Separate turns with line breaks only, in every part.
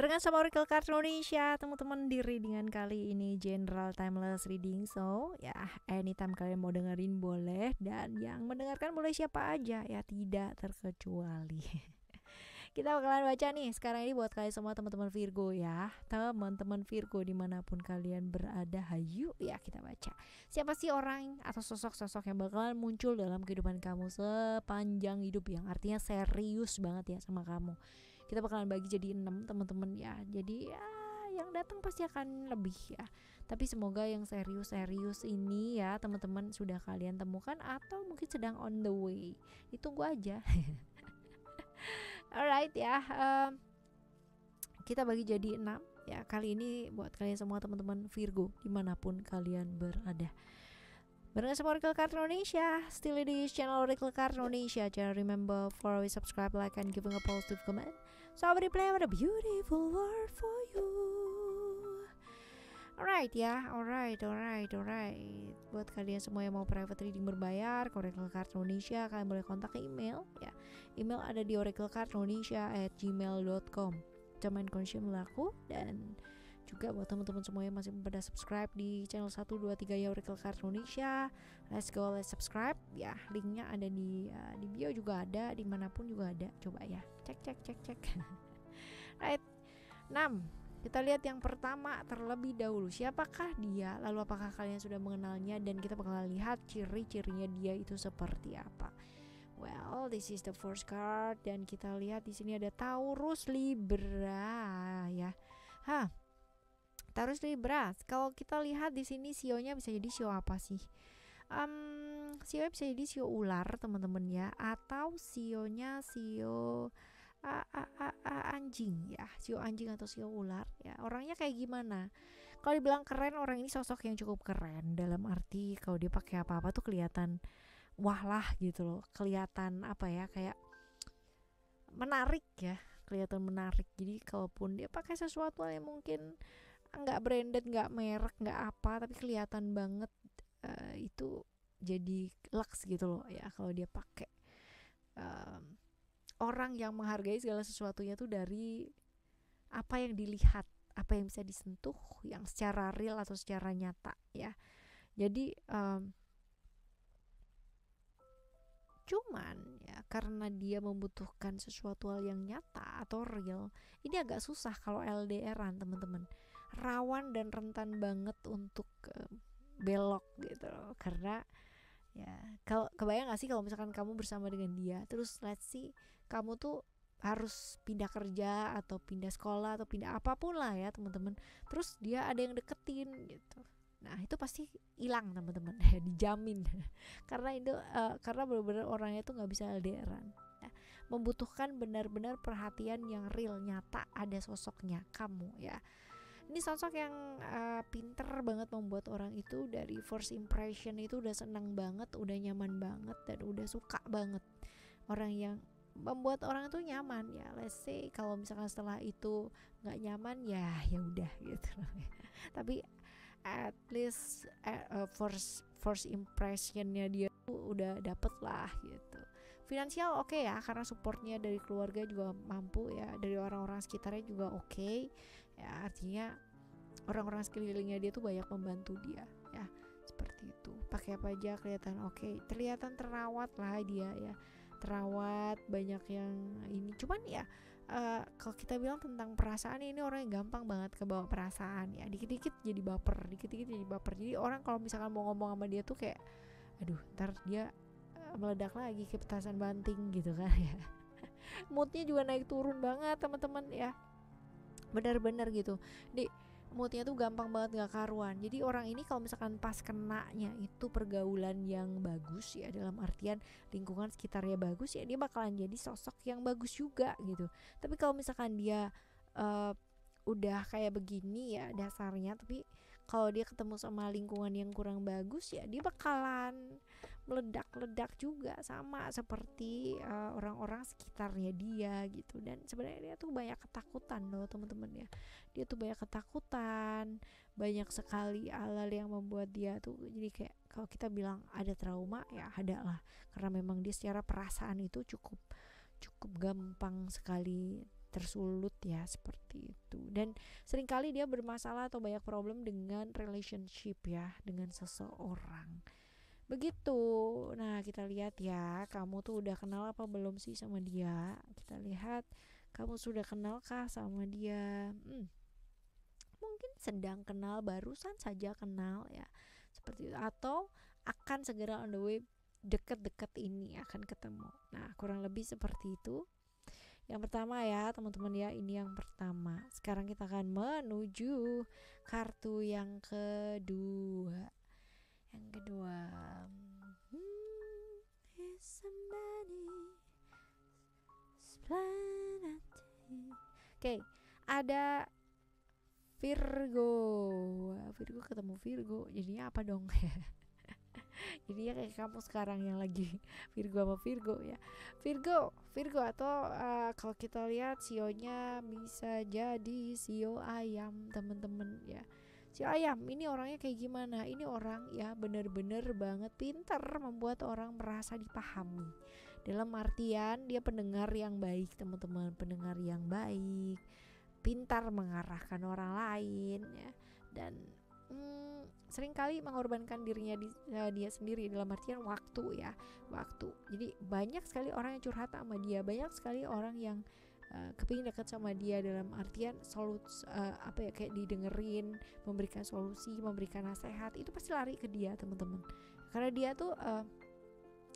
Barengan sama Oracle Card Indonesia, teman-teman, di readingan kali ini General Timeless Reading. So, ya anytime kalian mau dengerin boleh, dan yang mendengarkan boleh siapa aja, ya tidak terkecuali. Kita bakalan baca nih sekarang ini buat kalian semua teman-teman Virgo ya. Teman-teman Virgo dimanapun kalian berada, hayu ya kita baca. Siapa sih orang atau sosok-sosok yang bakalan muncul dalam kehidupan kamu sepanjang hidup, yang artinya serius banget ya sama kamu. Kita bakalan bagi jadi 6 teman-teman ya. Jadi ya yang datang pasti akan lebih ya. Tapi semoga yang serius-serius ini ya teman-teman sudah kalian temukan atau mungkin sedang on the way. Ditunggu aja. Alright ya, kita bagi jadi 6 ya. Kali ini buat kalian semua teman-teman Virgo dimanapun kalian berada. Barengan sama Oracle Card Indonesia, still di channel Oracle Card Indonesia. Jangan remember for always subscribe, like, and giving a positive comment. So I will play with a beautiful word for you. Alright ya, alright. Buat kalian semua yang mau private reading berbayar ke Oracle Card Indonesia, kalian boleh kontak ke email ya. Email ada di oraclecardindonesia@gmail.com. Domain consumer aku, dan juga buat teman-teman semua yang masih pada subscribe di channel 1, 2, 3 ya Oracle Card Indonesia. Let's go, let's subscribe ya. Linknya ada di bio juga ada, dimanapun juga ada. Coba ya, cek. Right, 6. Kita lihat yang pertama terlebih dahulu. Siapakah dia? Lalu apakah kalian sudah mengenalnya? Dan kita bakal lihat ciri-cirinya dia itu seperti apa. Well, this is the first card, dan kita lihat di sini ada Taurus Libra ya. Taurus Libra. Kalau kita lihat di sini sionya bisa jadi sio apa sih? Sionya bisa jadi sio ular teman-teman ya, atau sionya sio anjing ya, sio anjing atau sio ular ya. Orangnya kayak gimana? Kalau dibilang keren, orang ini sosok yang cukup keren, dalam arti kalau dia pakai apa-apa tuh kelihatan wah lah gitu loh, kelihatan apa ya, kayak menarik ya, kelihatan menarik. Jadi kalaupun dia pakai sesuatu yang mungkin nggak branded, nggak merek, nggak apa, tapi kelihatan banget, itu jadi lux gitu loh ya kalau dia pakai. Orang yang menghargai segala sesuatunya tuh dari apa yang dilihat, apa yang bisa disentuh, yang secara real atau secara nyata ya. Jadi cuman ya karena dia membutuhkan sesuatu hal yang nyata atau real, ini agak susah kalau LDRan teman-teman. Rawan dan rentan banget untuk belok gitu loh. Karena ya, kalau kebayang gak sih kalau misalkan kamu bersama dengan dia, terus let's see kamu tuh harus pindah kerja atau pindah sekolah atau pindah apapun lah ya teman-teman, terus dia ada yang deketin gitu. Nah itu pasti hilang teman-teman, dijamin. Karena itu karena benar-benar orangnya tuh nggak bisa LDRan ya. Membutuhkan benar-benar perhatian yang real, nyata, ada sosoknya kamu ya. Ini sosok yang pinter banget membuat orang itu dari first impression itu udah senang banget, udah nyaman banget, dan udah suka banget. Orang yang membuat orang itu nyaman ya. Let's say kalau misalkan setelah itu nggak nyaman ya udah gitu. Tapi at least first impressionnya dia tuh udah dapet lah gitu. Finansial oke ya, karena supportnya dari keluarga juga mampu ya, dari orang-orang sekitarnya juga oke ya. Artinya orang-orang sekelilingnya dia tuh banyak membantu dia ya, seperti itu. Pakai apa aja kelihatan oke, kelihatan terawat lah dia ya, terawat, banyak yang ini. Cuman ya kalau kita bilang tentang perasaan, ini orang yang gampang banget kebawa perasaan ya, dikit-dikit jadi baper. Jadi orang kalau misalkan mau ngomong sama dia tuh kayak aduh ntar dia meledak lagi kayak petasan banting gitu kan ya. Moodnya juga naik turun banget teman-teman ya, benar-benar gitu. Moodnya tuh gampang banget gak karuan. Jadi orang ini kalau misalkan pas kenanya itu pergaulan yang bagus ya, dalam artian lingkungan sekitarnya bagus ya, dia bakalan jadi sosok yang bagus juga gitu. Tapi kalau misalkan dia udah kayak begini ya dasarnya, tapi kalau dia ketemu sama lingkungan yang kurang bagus ya, dia bakalan meledak-ledak juga, sama seperti orang-orang sekitarnya dia gitu. Dan sebenarnya dia tuh banyak ketakutan loh teman-teman ya. Dia tuh banyak ketakutan, banyak sekali hal-hal yang membuat dia tuh jadi kayak, kalau kita bilang ada trauma ya ada lah, karena memang dia secara perasaan itu cukup gampang sekali tersulut ya, seperti itu. Dan seringkali dia bermasalah atau banyak problem dengan relationship ya, dengan seseorang. Begitu. Nah, kita lihat ya, kamu tuh udah kenal apa belum sih sama dia? Kita lihat kamu sudah kenalkah sama dia? Mungkin sedang kenal, barusan saja kenal ya, seperti itu, atau akan segera on the way, deket-deket ini akan ketemu. Nah, kurang lebih seperti itu. Yang pertama ya teman-teman ya, ini yang pertama. Sekarang kita akan menuju kartu yang kedua. Yang kedua, is somebody Oke, ada Virgo. Virgo ketemu Virgo, jadinya apa dong? Jadinya kayak kamu sekarang yang lagi Virgo sama Virgo ya. Virgo atau kalau kita lihat sionya bisa jadi sio ayam teman-teman ya. Sio ayam ini orangnya kayak gimana? Ini orang ya bener-bener banget pintar membuat orang merasa dipahami. Dalam artian dia pendengar yang baik teman-teman, pendengar yang baik, pintar mengarahkan orang lain ya, dan seringkali mengorbankan dirinya dia sendiri, dalam artian waktu ya, waktu. Jadi banyak sekali orang yang curhat sama dia, banyak sekali orang yang kepingin dekat sama dia, dalam artian kayak didengerin, memberikan solusi, memberikan nasihat, itu pasti lari ke dia teman-teman, karena dia tuh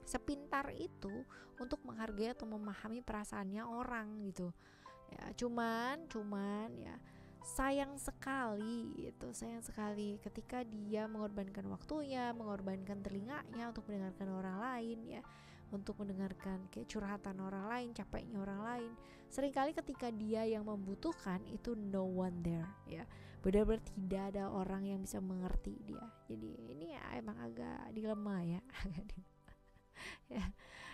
sepintar itu untuk menghargai atau memahami perasaannya orang gitu ya. Cuman ya sayang sekali ketika dia mengorbankan waktunya, mengorbankan telinganya untuk mendengarkan orang lain ya, untuk mendengarkan kayak curhatan orang lain, capeknya orang lain. Seringkali ketika dia yang membutuhkan itu no one there ya, benar-benar tidak ada orang yang bisa mengerti dia. Jadi ini ya emang agak dilema ya, ya.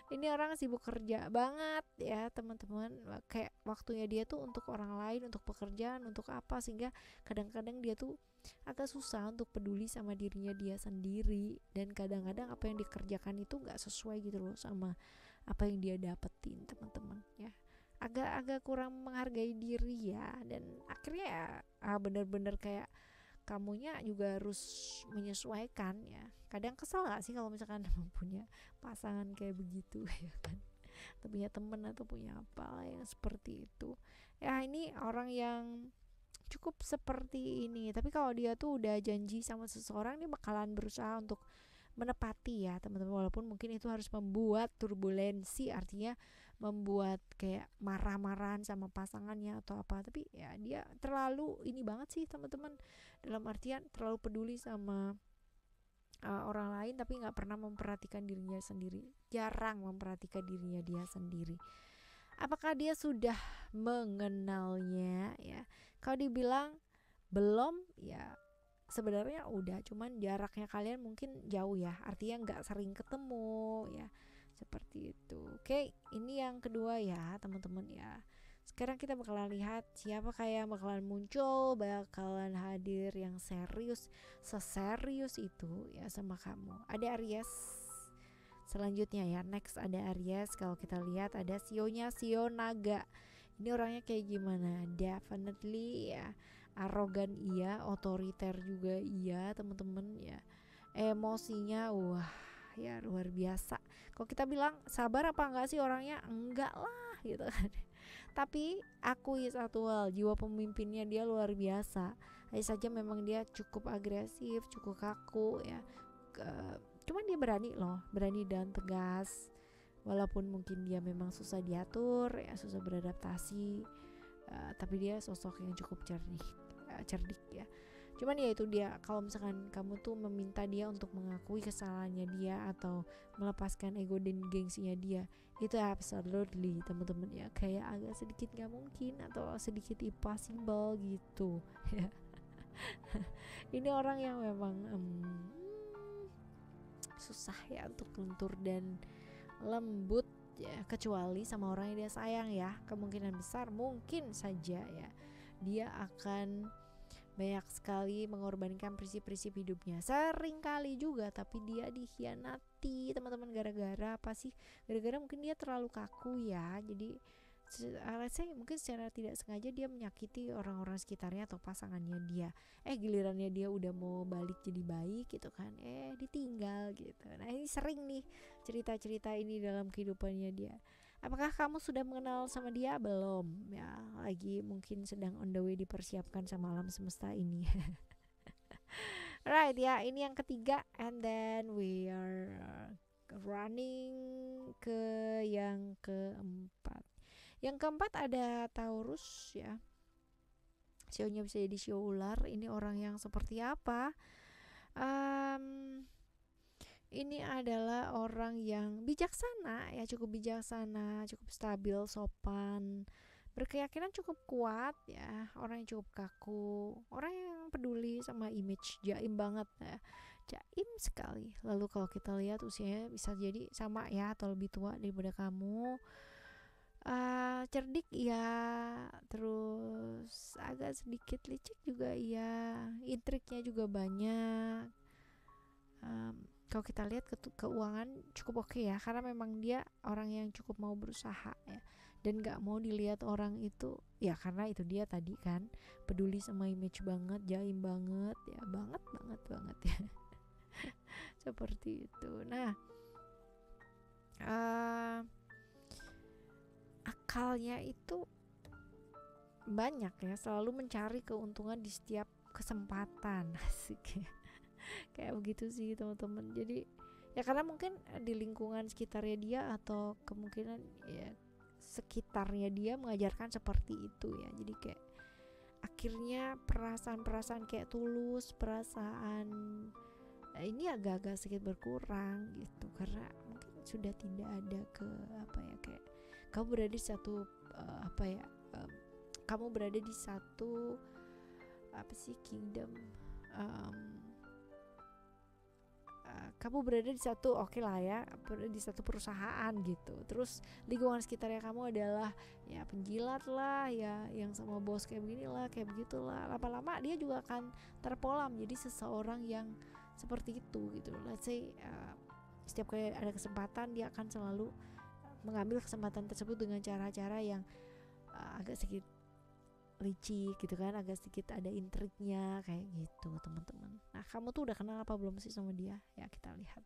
Ini orang sibuk kerja banget ya teman-teman, kayak waktunya dia tuh untuk orang lain, untuk pekerjaan, untuk apa, sehingga kadang-kadang dia tuh agak susah untuk peduli sama dirinya dia sendiri, dan kadang-kadang apa yang dikerjakan itu nggak sesuai gitu loh sama apa yang dia dapetin teman-teman ya. Agak kurang menghargai diri ya, dan akhirnya ya bener-bener kayak kamunya juga harus menyesuaikan ya. Kadang kesel gak sih kalau misalkan punya pasangan kayak begitu ya kan, atau punya temen atau punya apa yang seperti itu ya. Ini orang yang cukup seperti ini, tapi kalau dia tuh udah janji sama seseorang, dia bakalan berusaha untuk menepati ya teman-teman, walaupun mungkin itu harus membuat turbulensi, artinya membuat kayak marah-marahan sama pasangannya atau apa, tapi ya dia terlalu ini banget sih teman-teman, dalam artian terlalu peduli sama orang lain, tapi nggak pernah memperhatikan dirinya sendiri, jarang memperhatikan dirinya dia sendiri. Apakah dia sudah mengenalnya ya? Kalau dibilang belum ya, sebenarnya udah, cuman jaraknya kalian mungkin jauh ya, artinya nggak sering ketemu ya, seperti itu. Oke, ini yang kedua ya teman-teman ya. Sekarang kita bakalan lihat siapa kayak yang bakalan muncul, bakalan hadir yang serius, seserius itu ya sama kamu. Ada Aries. Selanjutnya ya, next ada Aries. Kalau kita lihat ada sionya, sio naga. Ini orangnya kayak gimana? Definitely ya, arogan iya, otoriter juga iya teman-teman ya. Emosinya wah ya luar biasa. Kalau kita bilang sabar apa enggak sih orangnya? Enggak lah gitu kan. Tapi akui satu hal, jiwa pemimpinnya dia luar biasa. Hanya saja memang dia cukup agresif, cukup kaku ya. Cuman dia berani loh, berani dan tegas. Walaupun mungkin dia memang susah diatur ya, susah beradaptasi, tapi dia sosok yang cukup cerdik ya. Cuman ya itu dia, kalau misalkan kamu tuh meminta dia untuk mengakui kesalahannya dia atau melepaskan ego dan gengsinya dia, itu absolutely teman-teman ya, kayak agak sedikit gak mungkin atau sedikit impossible gitu ya. Ini orang yang memang susah ya untuk lentur dan lembut ya, kecuali sama orang yang dia sayang ya. Kemungkinan besar mungkin saja ya dia akan banyak sekali mengorbankan prinsip-prinsip hidupnya, sering kali juga, tapi dia dikhianati teman-teman. Gara-gara apa sih? Gara-gara mungkin dia terlalu kaku ya, jadi let's say mungkin secara tidak sengaja dia menyakiti orang-orang sekitarnya atau pasangannya dia. Gilirannya dia udah mau balik jadi baik gitu kan, ditinggal gitu. Nah ini sering nih cerita-cerita ini dalam kehidupannya dia. Apakah kamu sudah mengenal sama dia? Belum ya, lagi mungkin sedang on the way dipersiapkan sama alam semesta ini. Right ya, ini yang ketiga, and then we are running ke yang keempat. Yang keempat ada Taurus ya. Sionya bisa jadi sio ular. Ini orang yang seperti apa? Ini adalah orang yang bijaksana ya, cukup bijaksana, cukup stabil, sopan, berkeyakinan cukup kuat ya, orang yang cukup kaku, orang yang peduli sama image, jaim banget ya, jaim sekali. Lalu kalau kita lihat usianya bisa jadi sama ya atau lebih tua daripada kamu. Cerdik ya, terus agak sedikit licik juga ya, intriknya juga banyak. Kalau kita lihat keuangan cukup oke ya, karena memang dia orang yang cukup mau berusaha ya, dan gak mau dilihat orang itu ya, karena itu dia tadi kan, peduli sama image banget, jaim banget ya, banget ya. Seperti itu. Nah, akalnya itu banyak ya, selalu mencari keuntungan di setiap kesempatan. Asik ya. Kayak begitu sih teman-teman. Jadi ya karena mungkin di lingkungan sekitarnya dia atau kemungkinan ya sekitarnya dia mengajarkan seperti itu ya. Jadi kayak akhirnya perasaan-perasaan kayak tulus, perasaan ini agak-agak sedikit berkurang gitu, karena mungkin sudah tidak ada kayak kamu berada di satu kamu berada di satu kingdom, kamu berada di satu di satu perusahaan gitu. Terus lingkungan sekitarnya kamu adalah ya penjilat lah ya, yang sama bos kayak beginilah, kayak begitulah. Lama-lama dia juga akan terpolam jadi seseorang yang seperti itu gitu. Let's say setiap kali ada kesempatan dia akan selalu mengambil kesempatan tersebut dengan cara-cara yang agak sedikit licik gitu kan, agak sedikit ada intriknya kayak gitu teman-teman. Nah kamu tuh udah kenal apa belum sih sama dia? Ya kita lihat.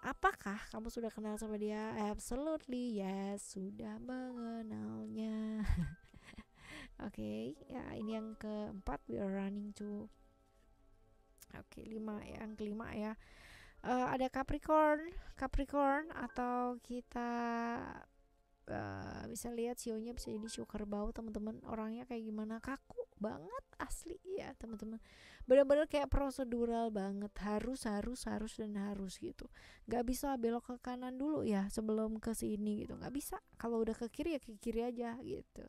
Apakah kamu sudah kenal sama dia? Absolutely yes, sudah mengenalnya. Oke, ya ini yang keempat, we are running to 5 ya, yang kelima ya. Ada Capricorn atau kita bisa lihat sionya bisa jadi sio kerbau teman-teman. Orangnya kayak gimana? Kaku banget asli ya teman-teman, benar-benar kayak prosedural banget, harus gitu, nggak bisa belok ke kanan dulu ya sebelum ke sini gitu, nggak bisa. Kalau udah ke kiri ya ke kiri aja gitu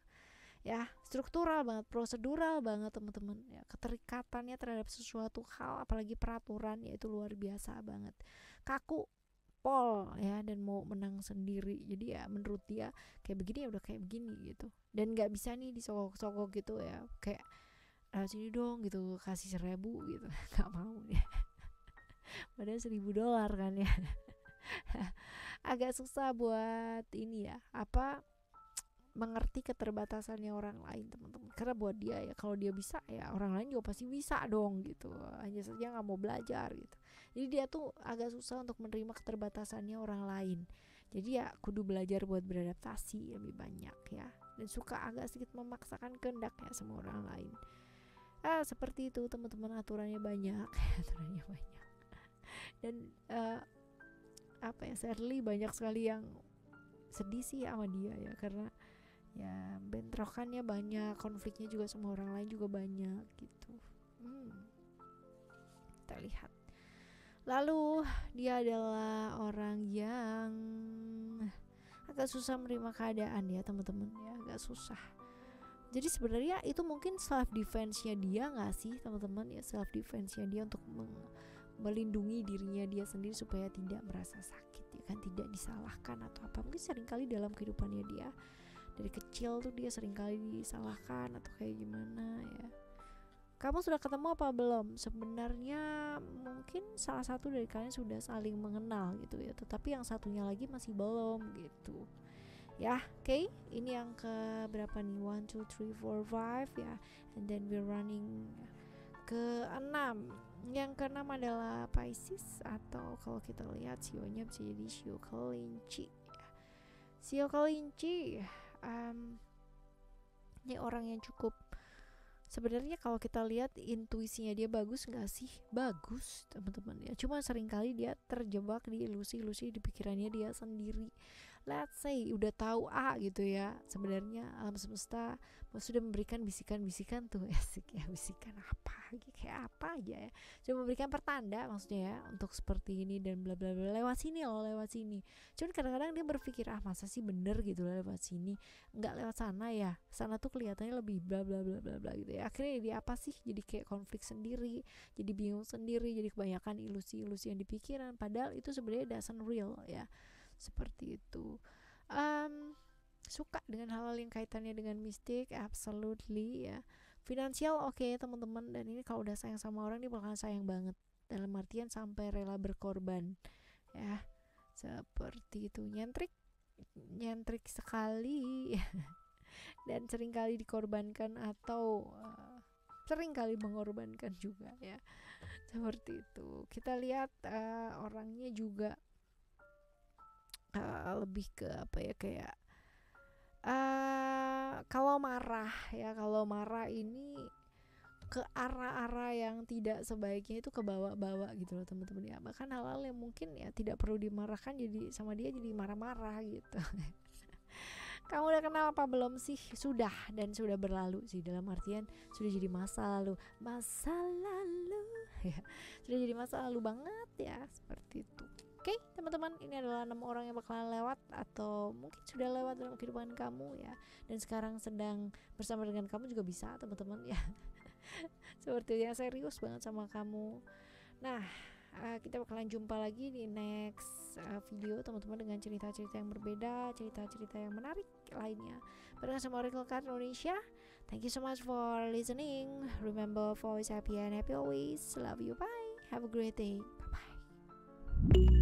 ya, struktural banget, prosedural banget teman-teman ya. Keterikatannya terhadap sesuatu hal apalagi peraturan ya itu luar biasa banget. Kaku pol ya, dan mau menang sendiri. Jadi ya menurut dia kayak begini ya udah kayak begini gitu, dan nggak bisa nih disogok-sogok gitu ya, kayak sini dong gitu, kasih 1.000 gitu. Nggak mau ya. Padahal $1.000 kan ya. Agak susah buat ini ya, mengerti keterbatasannya orang lain teman-teman, karena buat dia ya kalau dia bisa ya orang lain juga pasti bisa dong gitu, hanya saja nggak mau belajar gitu. Jadi dia tuh agak susah untuk menerima keterbatasannya orang lain, jadi ya kudu belajar buat beradaptasi lebih banyak ya, dan suka agak sedikit memaksakan kehendak ya sama orang lain. Seperti itu teman-teman, aturannya banyak. Dan sadly banyak sekali yang sedih sih sama dia ya, karena ya bentrokannya banyak, konfliknya juga sama orang lain juga banyak gitu. Kita lihat. Lalu dia adalah orang yang agak susah menerima keadaan ya teman-teman ya, agak susah. Jadi sebenarnya itu mungkin self defense-nya dia nggak sih teman-teman ya, self defense-nya dia untuk melindungi dirinya dia sendiri supaya tidak merasa sakit ya kan, tidak disalahkan atau apa. Mungkin seringkali dalam kehidupannya dia dari kecil tuh dia seringkali disalahkan atau kayak gimana ya. Kamu sudah ketemu apa belum? Sebenarnya mungkin salah satu dari kalian sudah saling mengenal gitu ya, tetapi yang satunya lagi masih belum gitu ya. Oke, ini yang ke berapa nih, 1, 2, 3, 4, 5 ya, and then we're running ke 6. Yang ke-6 adalah Pisces, atau kalau kita lihat sionya bisa jadi sio kelinci ya. Sio kelinci ini orang yang cukup, sebenarnya kalau kita lihat intuisinya dia bagus nggak sih? Bagus teman-teman ya. Cuma seringkali dia terjebak di ilusi-ilusi di pikirannya dia sendiri. Let's say udah tahu A gitu ya, sebenarnya alam semesta sudah memberikan bisikan-bisikan tuh, asik ya, bisikan apa kayak apa aja ya, sudah memberikan pertanda maksudnya ya, untuk seperti ini dan bla bla bla, lewat sini loh, lewat sini. Cuman kadang-kadang dia berpikir, masa sih bener gitu lewat sini, nggak lewat sana ya, sana tuh kelihatannya lebih bla bla bla bla bla gitu ya. Akhirnya dia apa sih, jadi kayak konflik sendiri, jadi bingung sendiri, jadi kebanyakan ilusi-ilusi yang dipikiran, padahal itu sebenarnya doesn't real ya, seperti itu. Suka dengan hal-hal yang kaitannya dengan mistik, absolutely ya. Finansial oke, teman-teman, dan ini kalau udah sayang sama orang dia bakalan sayang banget, dalam artian sampai rela berkorban ya, seperti itu. Nyentrik sekali dan seringkali dikorbankan, atau seringkali mengorbankan juga ya, seperti itu. Kita lihat orangnya juga lebih ke apa ya, kayak kalau marah ini ke arah-arah yang tidak sebaiknya, itu ke bawa-bawa gitu loh teman-teman ya. Bahkan hal-hal yang mungkin ya tidak perlu dimarahkan, jadi sama dia jadi marah-marah gitu. Kamu udah kenal apa belum sih? Sudah, dan sudah berlalu sih, dalam artian sudah jadi masa lalu ya, sudah jadi masa lalu banget ya, seperti itu. Oke, teman-teman, ini adalah 6 orang yang bakalan lewat atau mungkin sudah lewat dalam kehidupan kamu ya, dan sekarang sedang bersama dengan kamu juga bisa, teman-teman ya. Seperti yang serius banget sama kamu. Nah, kita bakalan jumpa lagi di next video, teman-teman, dengan cerita-cerita yang berbeda, cerita-cerita yang menarik lainnya barengan sama Oracle Card Indonesia. Thank you so much for listening. Remember, always happy and happy always. Love you. Bye. Have a great day. Bye bye.